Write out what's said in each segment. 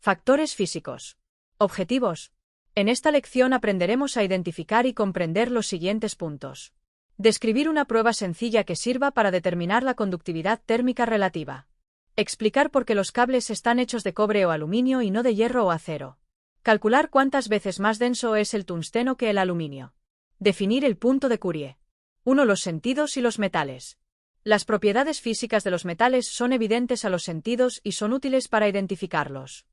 Factores físicos. Objetivos. En esta lección aprenderemos a identificar y comprender los siguientes puntos. Describir una prueba sencilla que sirva para determinar la conductividad térmica relativa. Explicar por qué los cables están hechos de cobre o aluminio y no de hierro o acero. Calcular cuántas veces más denso es el tungsteno que el aluminio. Definir el punto de Curie. 1. Los sentidos y los metales. Las propiedades físicas de los metales son evidentes a los sentidos y son útiles para identificarlos.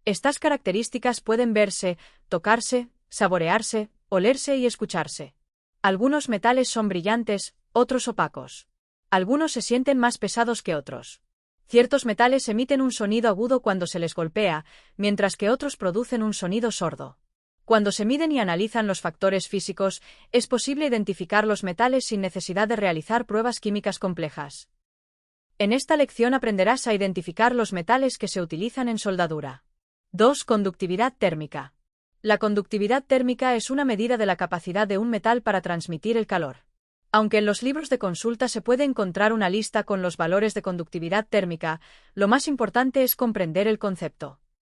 Estas características pueden verse, tocarse, saborearse, olerse y escucharse. Algunos metales son brillantes, otros opacos. Algunos se sienten más pesados que otros. Ciertos metales emiten un sonido agudo cuando se les golpea, mientras que otros producen un sonido sordo. Cuando se miden y analizan los factores físicos, es posible identificar los metales sin necesidad de realizar pruebas químicas complejas. En esta lección aprenderás a identificar los metales que se utilizan en soldadura. 2. Conductividad térmica. La conductividad térmica es una medida de la capacidad de un metal para transmitir el calor. Aunque en los libros de consulta se puede encontrar una lista con los valores de conductividad térmica, lo más importante es comprender el concepto.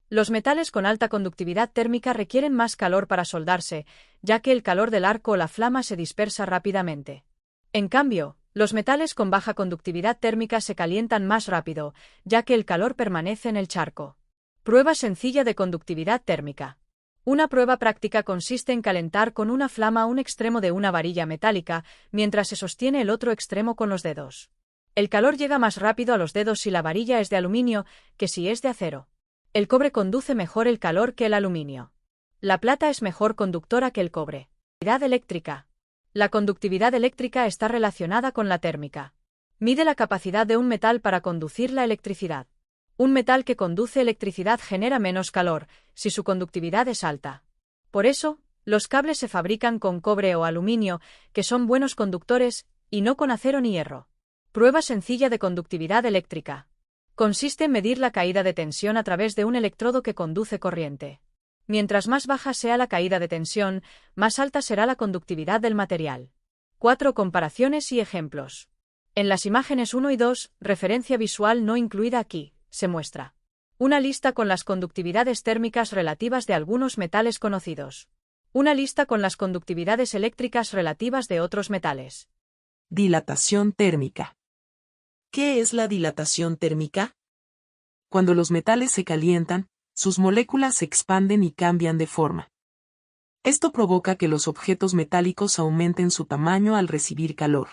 Los metales con alta conductividad térmica requieren más calor para soldarse, ya que el calor del arco o la flama se dispersa rápidamente. En cambio, los metales con baja conductividad térmica se calientan más rápido, ya que el calor permanece en el charco. Prueba sencilla de conductividad térmica. Una prueba práctica consiste en calentar con una flama un extremo de una varilla metálica, mientras se sostiene el otro extremo con los dedos. El calor llega más rápido a los dedos si la varilla es de aluminio que si es de acero. El cobre conduce mejor el calor que el aluminio. La plata es mejor conductora que el cobre. Conductividad eléctrica. La conductividad eléctrica está relacionada con la térmica. Mide la capacidad de un metal para conducir la electricidad. Un metal que conduce electricidad genera menos calor, si su conductividad es alta. Por eso, los cables se fabrican con cobre o aluminio, que son buenos conductores, y no con acero ni hierro. Prueba sencilla de conductividad eléctrica. Consiste en medir la caída de tensión a través de un electrodo que conduce corriente. Mientras más baja sea la caída de tensión, más alta será la conductividad del material. 4. Comparaciones y ejemplos. En las imágenes 1 y 2, referencia visual no incluida aquí, se muestra una lista con las conductividades térmicas relativas de algunos metales conocidos. Una lista con las conductividades eléctricas relativas de otros metales. Dilatación térmica. ¿Qué es la dilatación térmica? Cuando los metales se calientan, sus moléculas se expanden y cambian de forma. Esto provoca que los objetos metálicos aumenten su tamaño al recibir calor.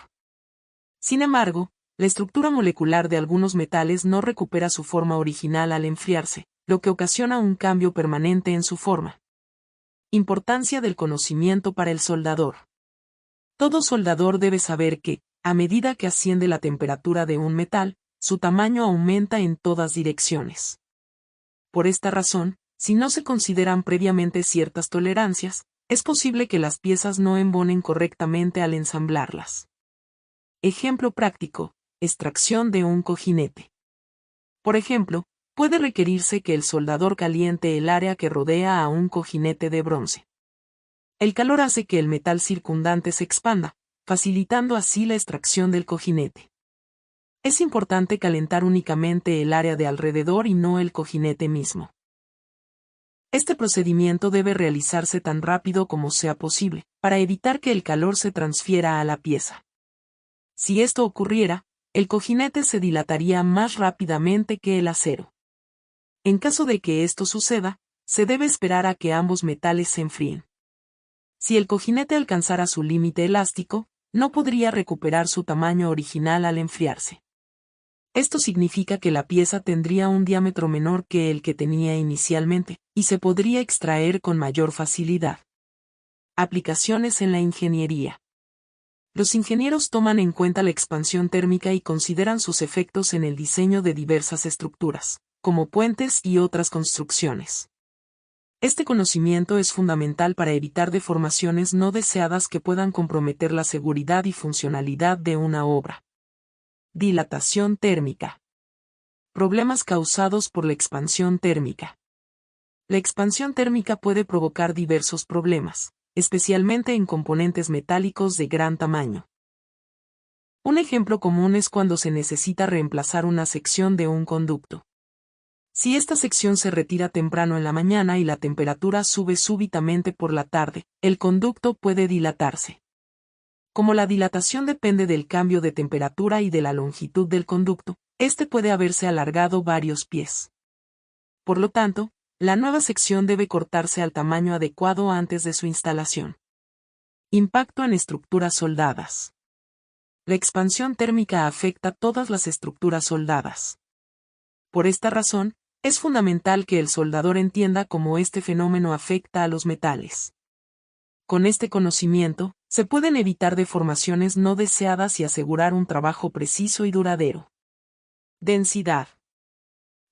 Sin embargo, la estructura molecular de algunos metales no recupera su forma original al enfriarse, lo que ocasiona un cambio permanente en su forma. Importancia del conocimiento para el soldador. Todo soldador debe saber que, a medida que asciende la temperatura de un metal, su tamaño aumenta en todas direcciones. Por esta razón, si no se consideran previamente ciertas tolerancias, es posible que las piezas no embonen correctamente al ensamblarlas. Ejemplo práctico. Extracción de un cojinete. Por ejemplo, puede requerirse que el soldador caliente el área que rodea a un cojinete de bronce. El calor hace que el metal circundante se expanda, facilitando así la extracción del cojinete. Es importante calentar únicamente el área de alrededor y no el cojinete mismo. Este procedimiento debe realizarse tan rápido como sea posible, para evitar que el calor se transfiera a la pieza. Si esto ocurriera, el cojinete se dilataría más rápidamente que el acero. En caso de que esto suceda, se debe esperar a que ambos metales se enfríen. Si el cojinete alcanzara su límite elástico, no podría recuperar su tamaño original al enfriarse. Esto significa que la pieza tendría un diámetro menor que el que tenía inicialmente, y se podría extraer con mayor facilidad. Aplicaciones en la ingeniería. Los ingenieros toman en cuenta la expansión térmica y consideran sus efectos en el diseño de diversas estructuras, como puentes y otras construcciones. Este conocimiento es fundamental para evitar deformaciones no deseadas que puedan comprometer la seguridad y funcionalidad de una obra. Dilatación térmica. Problemas causados por la expansión térmica. La expansión térmica puede provocar diversos problemas, especialmente en componentes metálicos de gran tamaño. Un ejemplo común es cuando se necesita reemplazar una sección de un conducto. Si esta sección se retira temprano en la mañana y la temperatura sube súbitamente por la tarde, el conducto puede dilatarse. Como la dilatación depende del cambio de temperatura y de la longitud del conducto, este puede haberse alargado varios pies. Por lo tanto, la nueva sección debe cortarse al tamaño adecuado antes de su instalación. Impacto en estructuras soldadas. La expansión térmica afecta todas las estructuras soldadas. Por esta razón, es fundamental que el soldador entienda cómo este fenómeno afecta a los metales. Con este conocimiento, se pueden evitar deformaciones no deseadas y asegurar un trabajo preciso y duradero. Densidad.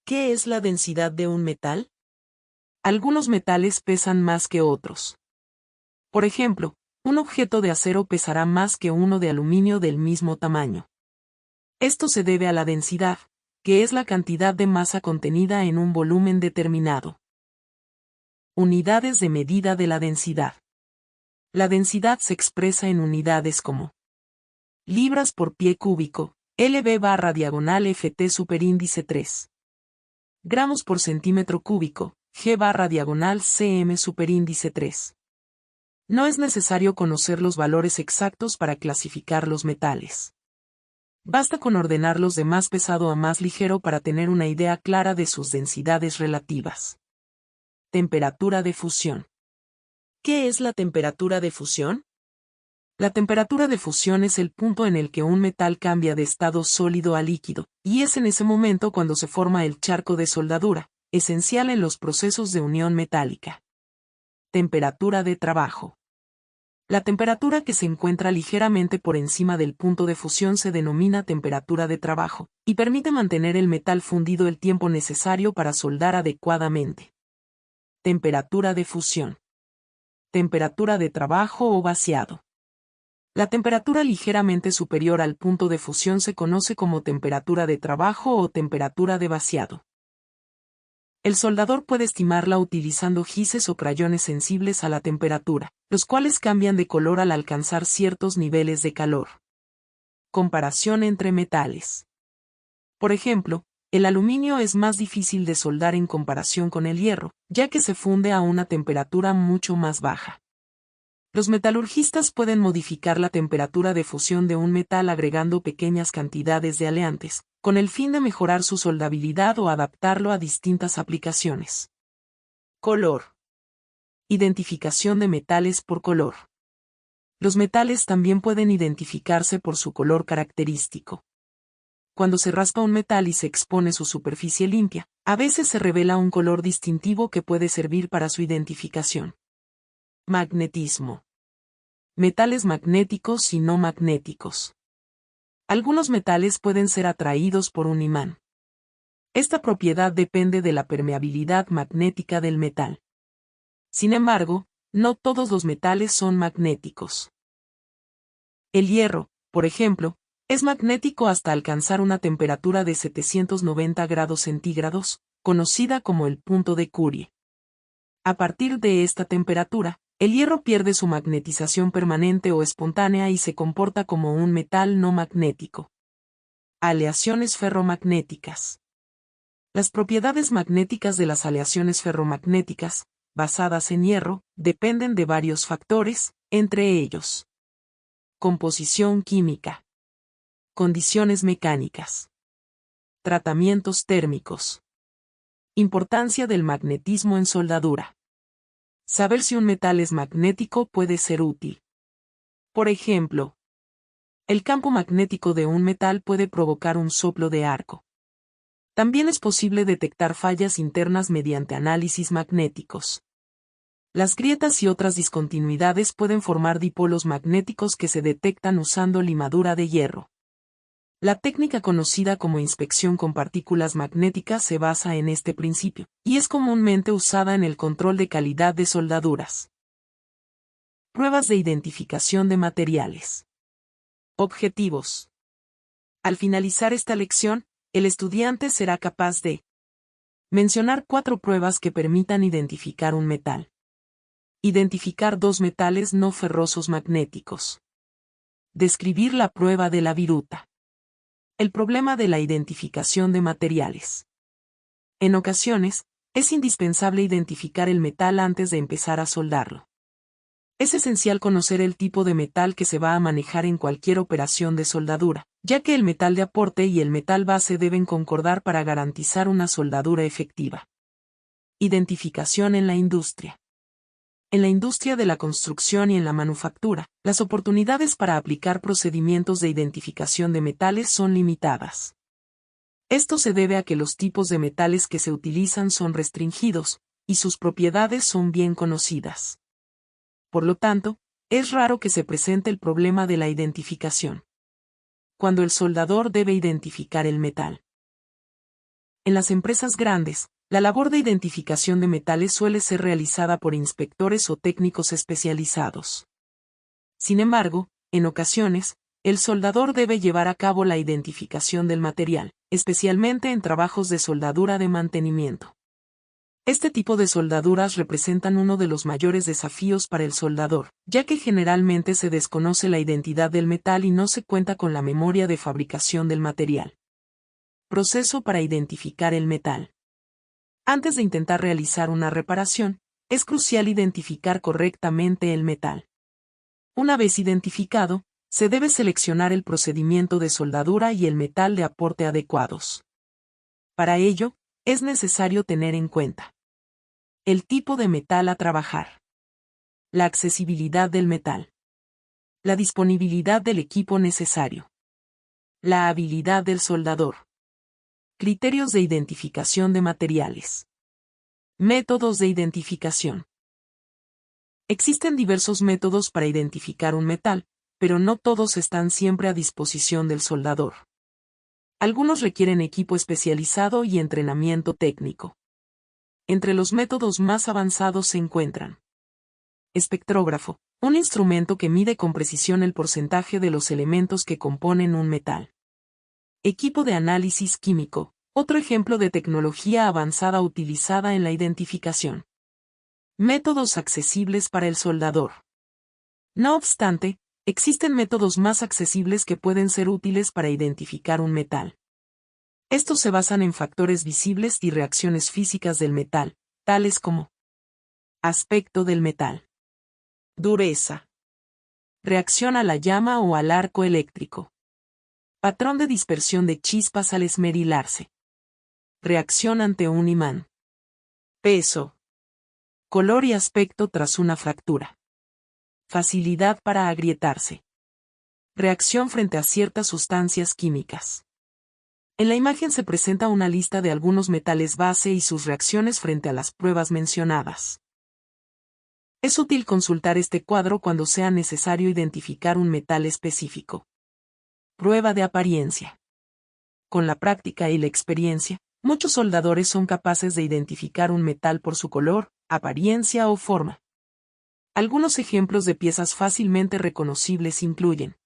¿Qué es la densidad de un metal? Algunos metales pesan más que otros. Por ejemplo, un objeto de acero pesará más que uno de aluminio del mismo tamaño. Esto se debe a la densidad, que es la cantidad de masa contenida en un volumen determinado. Unidades de medida de la densidad. La densidad se expresa en unidades como libras por pie cúbico, lb/diagonal ft superíndice 3. Gramos por centímetro cúbico, g/diagonal cm superíndice 3. No es necesario conocer los valores exactos para clasificar los metales. Basta con ordenarlos de más pesado a más ligero para tener una idea clara de sus densidades relativas. Temperatura de fusión. ¿Qué es la temperatura de fusión? La temperatura de fusión es el punto en el que un metal cambia de estado sólido a líquido, y es en ese momento cuando se forma el charco de soldadura, esencial en los procesos de unión metálica. Temperatura de trabajo. La temperatura que se encuentra ligeramente por encima del punto de fusión se denomina temperatura de trabajo, y permite mantener el metal fundido el tiempo necesario para soldar adecuadamente. Temperatura de fusión. Temperatura de trabajo o vaciado. La temperatura ligeramente superior al punto de fusión se conoce como temperatura de trabajo o temperatura de vaciado. El soldador puede estimarla utilizando gises o crayones sensibles a la temperatura, los cuales cambian de color al alcanzar ciertos niveles de calor. Comparación entre metales. Por ejemplo, el aluminio es más difícil de soldar en comparación con el hierro, ya que se funde a una temperatura mucho más baja. Los metalurgistas pueden modificar la temperatura de fusión de un metal agregando pequeñas cantidades de aleantes, con el fin de mejorar su soldabilidad o adaptarlo a distintas aplicaciones. Color. Identificación de metales por color. Los metales también pueden identificarse por su color característico. Cuando se raspa un metal y se expone su superficie limpia, a veces se revela un color distintivo que puede servir para su identificación. Magnetismo. Metales magnéticos y no magnéticos. Algunos metales pueden ser atraídos por un imán. Esta propiedad depende de la permeabilidad magnética del metal. Sin embargo, no todos los metales son magnéticos. El hierro, por ejemplo, es magnético hasta alcanzar una temperatura de 790 grados centígrados, conocida como el punto de Curie. A partir de esta temperatura, el hierro pierde su magnetización permanente o espontánea y se comporta como un metal no magnético. Aleaciones ferromagnéticas. Las propiedades magnéticas de las aleaciones ferromagnéticas, basadas en hierro, dependen de varios factores, entre ellos: composición química, condiciones mecánicas, tratamientos térmicos, importancia del magnetismo en soldadura. Saber si un metal es magnético puede ser útil. Por ejemplo, el campo magnético de un metal puede provocar un soplo de arco. También es posible detectar fallas internas mediante análisis magnéticos. Las grietas y otras discontinuidades pueden formar dipolos magnéticos que se detectan usando limadura de hierro. La técnica conocida como inspección con partículas magnéticas se basa en este principio, y es comúnmente usada en el control de calidad de soldaduras. Pruebas de identificación de materiales. Objetivos. Al finalizar esta lección, el estudiante será capaz de mencionar 4 pruebas que permitan identificar un metal. Identificar 2 metales no ferrosos magnéticos. Describir la prueba de la viruta. El problema de la identificación de materiales. En ocasiones, es indispensable identificar el metal antes de empezar a soldarlo. Es esencial conocer el tipo de metal que se va a manejar en cualquier operación de soldadura, ya que el metal de aporte y el metal base deben concordar para garantizar una soldadura efectiva. Identificación en la industria. En la industria de la construcción y en la manufactura, las oportunidades para aplicar procedimientos de identificación de metales son limitadas. Esto se debe a que los tipos de metales que se utilizan son restringidos, y sus propiedades son bien conocidas. Por lo tanto, es raro que se presente el problema de la identificación. Cuando el soldador debe identificar el metal. En las empresas grandes, la labor de identificación de metales suele ser realizada por inspectores o técnicos especializados. Sin embargo, en ocasiones, el soldador debe llevar a cabo la identificación del material, especialmente en trabajos de soldadura de mantenimiento. Este tipo de soldaduras representan uno de los mayores desafíos para el soldador, ya que generalmente se desconoce la identidad del metal y no se cuenta con la memoria de fabricación del material. Proceso para identificar el metal. Antes de intentar realizar una reparación, es crucial identificar correctamente el metal. Una vez identificado, se debe seleccionar el procedimiento de soldadura y el metal de aporte adecuados. Para ello, es necesario tener en cuenta el tipo de metal a trabajar, la accesibilidad del metal, la disponibilidad del equipo necesario, la habilidad del soldador, criterios de identificación de materiales, métodos de identificación. Existen diversos métodos para identificar un metal, pero no todos están siempre a disposición del soldador. Algunos requieren equipo especializado y entrenamiento técnico. Entre los métodos más avanzados se encuentran espectrógrafo, un instrumento que mide con precisión el porcentaje de los elementos que componen un metal. Equipo de análisis químico, otro ejemplo de tecnología avanzada utilizada en la identificación. Métodos accesibles para el soldador. No obstante, existen métodos más accesibles que pueden ser útiles para identificar un metal. Estos se basan en factores visibles y reacciones físicas del metal, tales como aspecto del metal, dureza, reacción a la llama o al arco eléctrico, patrón de dispersión de chispas al esmerilarse, reacción ante un imán, peso, color y aspecto tras una fractura, facilidad para agrietarse, reacción frente a ciertas sustancias químicas. En la imagen se presenta una lista de algunos metales base y sus reacciones frente a las pruebas mencionadas. Es útil consultar este cuadro cuando sea necesario identificar un metal específico. Prueba de apariencia. Con la práctica y la experiencia, muchos soldadores son capaces de identificar un metal por su color, apariencia o forma. Algunos ejemplos de piezas fácilmente reconocibles incluyen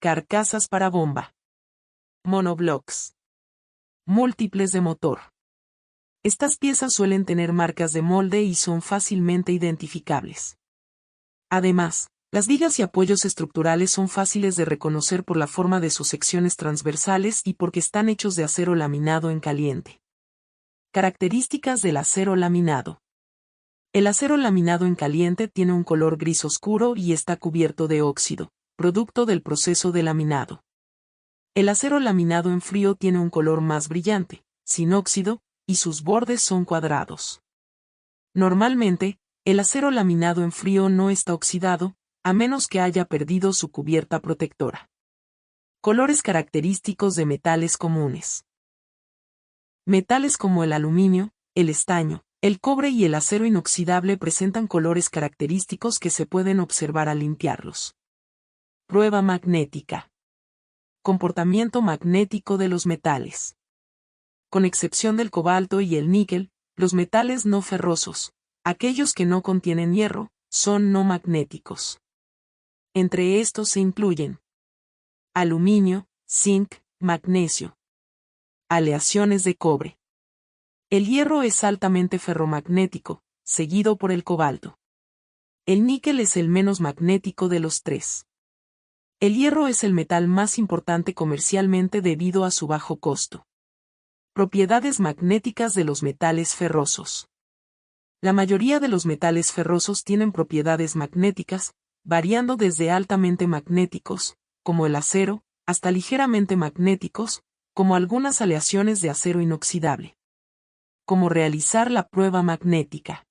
carcasas para bomba, monoblocks, múltiples de motor. Estas piezas suelen tener marcas de molde y son fácilmente identificables. Además, las vigas y apoyos estructurales son fáciles de reconocer por la forma de sus secciones transversales y porque están hechos de acero laminado en caliente. Características del acero laminado. El acero laminado en caliente tiene un color gris oscuro y está cubierto de óxido, producto del proceso de laminado. El acero laminado en frío tiene un color más brillante, sin óxido, y sus bordes son cuadrados. Normalmente, el acero laminado en frío no está oxidado, a menos que haya perdido su cubierta protectora. Colores característicos de metales comunes. Metales como el aluminio, el estaño, el cobre y el acero inoxidable presentan colores característicos que se pueden observar al limpiarlos. Prueba magnética. Comportamiento magnético de los metales. Con excepción del cobalto y el níquel, los metales no ferrosos, aquellos que no contienen hierro, son no magnéticos. Entre estos se incluyen aluminio, zinc, magnesio. Aleaciones de cobre. El hierro es altamente ferromagnético, seguido por el cobalto. El níquel es el menos magnético de los tres. El hierro es el metal más importante comercialmente debido a su bajo costo. Propiedades magnéticas de los metales ferrosos. La mayoría de los metales ferrosos tienen propiedades magnéticas, variando desde altamente magnéticos, como el acero, hasta ligeramente magnéticos, como algunas aleaciones de acero inoxidable. ¿Cómo realizar la prueba magnética?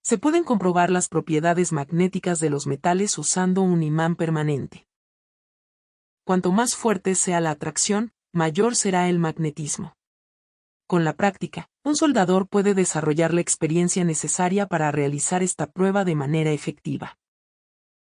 Se pueden comprobar las propiedades magnéticas de los metales usando un imán permanente. Cuanto más fuerte sea la atracción, mayor será el magnetismo. Con la práctica, un soldador puede desarrollar la experiencia necesaria para realizar esta prueba de manera efectiva.